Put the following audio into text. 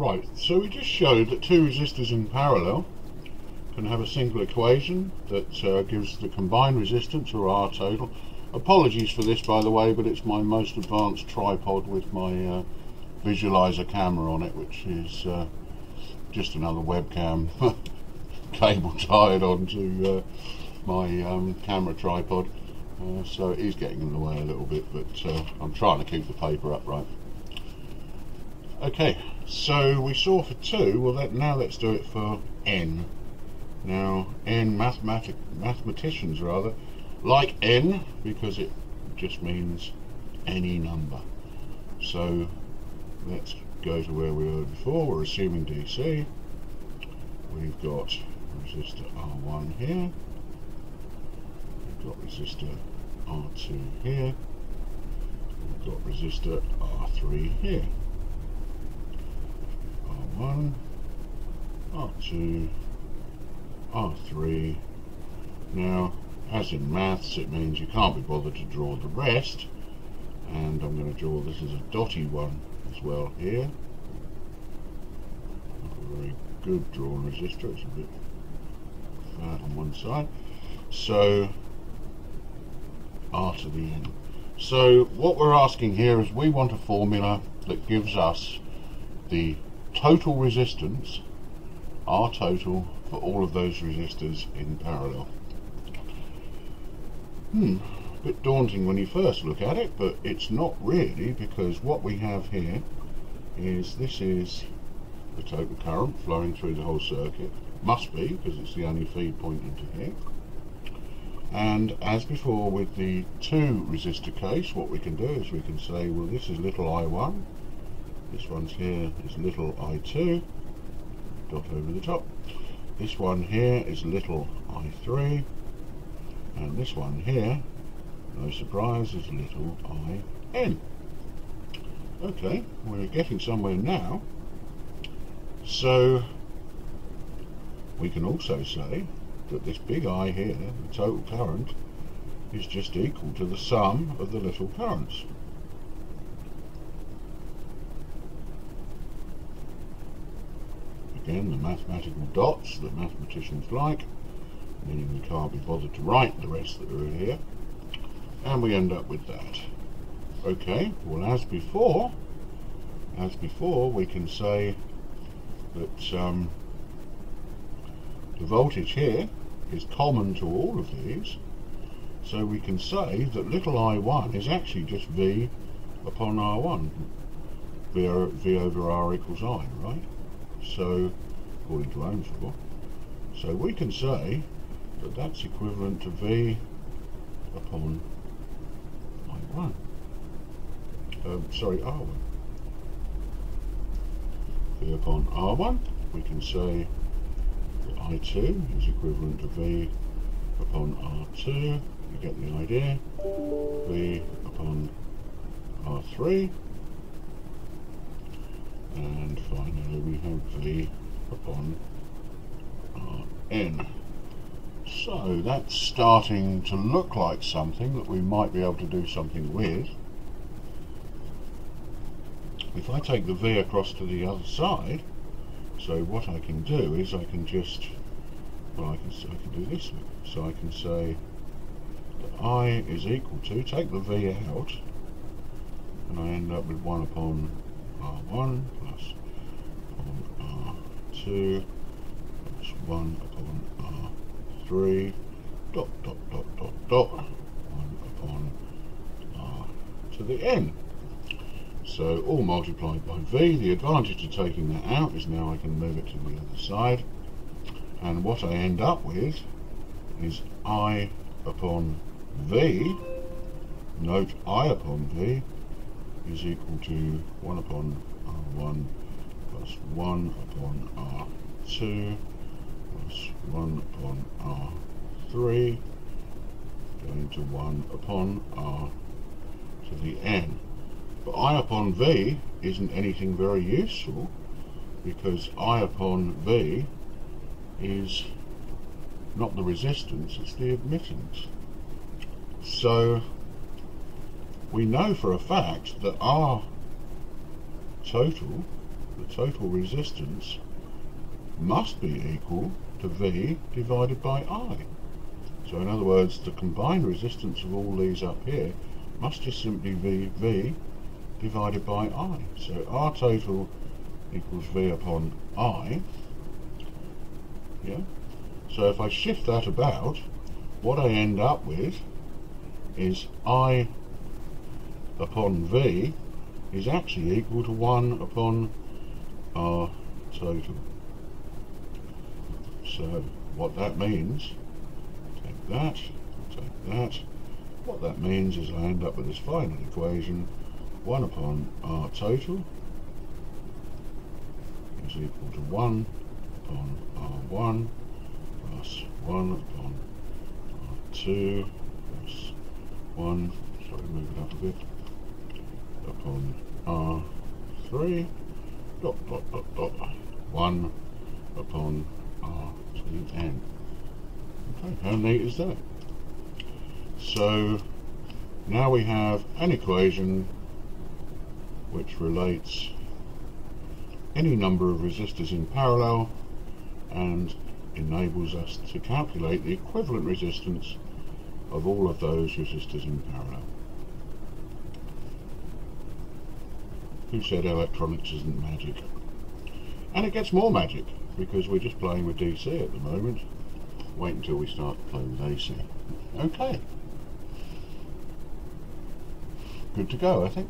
Right, so we just showed that two resistors in parallel can have a single equation that gives the combined resistance, or R total. Apologies for this, by the way, but it's my most advanced tripod with my visualizer camera on it, which is just another webcam cable tied onto my camera tripod. So it is getting in the way a little bit, but I'm trying to keep the paper upright. Okay, so we saw for 2, well now let's do it for n. Now n, mathematicians rather, like n because it just means any number. So let's go to where we were before. We're assuming DC. We've got resistor R1 here. We've got resistor R2 here. We've got resistor R3 here. R1, R2, R3. Now, as in maths, it means you can't be bothered to draw the rest, and I'm going to draw this as a dotty one as well here. Not a very good drawn resistor, it's a bit fat on one side. So R to the N. So what we're asking here is we want a formula that gives us the total resistance, R total, for all of those resistors in parallel. A bit daunting when you first look at it, but it's not really, because what we have here is, this is the total current flowing through the whole circuit. Must be, because it's the only feed point into here. And as before with the 2 resistor case, what we can do is we can say, well, this is little I1, this one's here is little I2, dot over the top. This one here is little I3, and this one here, no surprise, is little IN. Okay, we're getting somewhere now. So we can also say that this big I here, the total current, is just equal to the sum of the little currents. Again, the mathematical dots that mathematicians like, meaning we can't be bothered to write the rest that are here, and we end up with that. Okay, well, as before we can say that the voltage here is common to all of these, so we can say that little I1 is actually just V upon R1, V over R equals I, right? So, according to Ohm's law, so we can say that that's equivalent to V upon I1. R1. V upon R1, we can say that I2 is equivalent to V upon R2, you get the idea, V upon R3, and finally we have V upon Rn. So that's starting to look like something that we might be able to do something with. If I take the V across to the other side, so what I can do is I can just, well, I can do this. So I can say that I is equal to, take the V out, and I end up with 1 upon R1 plus upon R2 plus 1 upon R3 dot dot dot dot dot 1 upon R to the N. So all multiplied by V. The advantage of taking that out is now I can move it to the other side, and what I end up with is I upon V. Note I upon V is equal to 1 upon R1 plus 1 upon R2 plus 1 upon R3 going to 1 upon R to the N. But I upon V isn't anything very useful, because I upon V is not the resistance, it's the admittance. So we know for a fact that R total the total resistance must be equal to V divided by I. So in other words, the combined resistance of all these up here must just simply be V divided by I. So R total equals V upon I. Yeah. So if I shift that about, what I end up with is I upon V is actually equal to 1 upon R total. So what that means, take that, what that means is I end up with this final equation, 1 upon R total is equal to 1 upon R1 plus 1 upon R2 plus 1, sorry, move it up a bit, upon R3 dot 1 upon R2n. Okay, how neat is that? So now we have an equation which relates any number of resistors in parallel and enables us to calculate the equivalent resistance of all of those resistors in parallel. Who said electronics isn't magic? And it gets more magic because we're just playing with DC at the moment. Wait until we start to play with AC. Okay. Good to go, I think.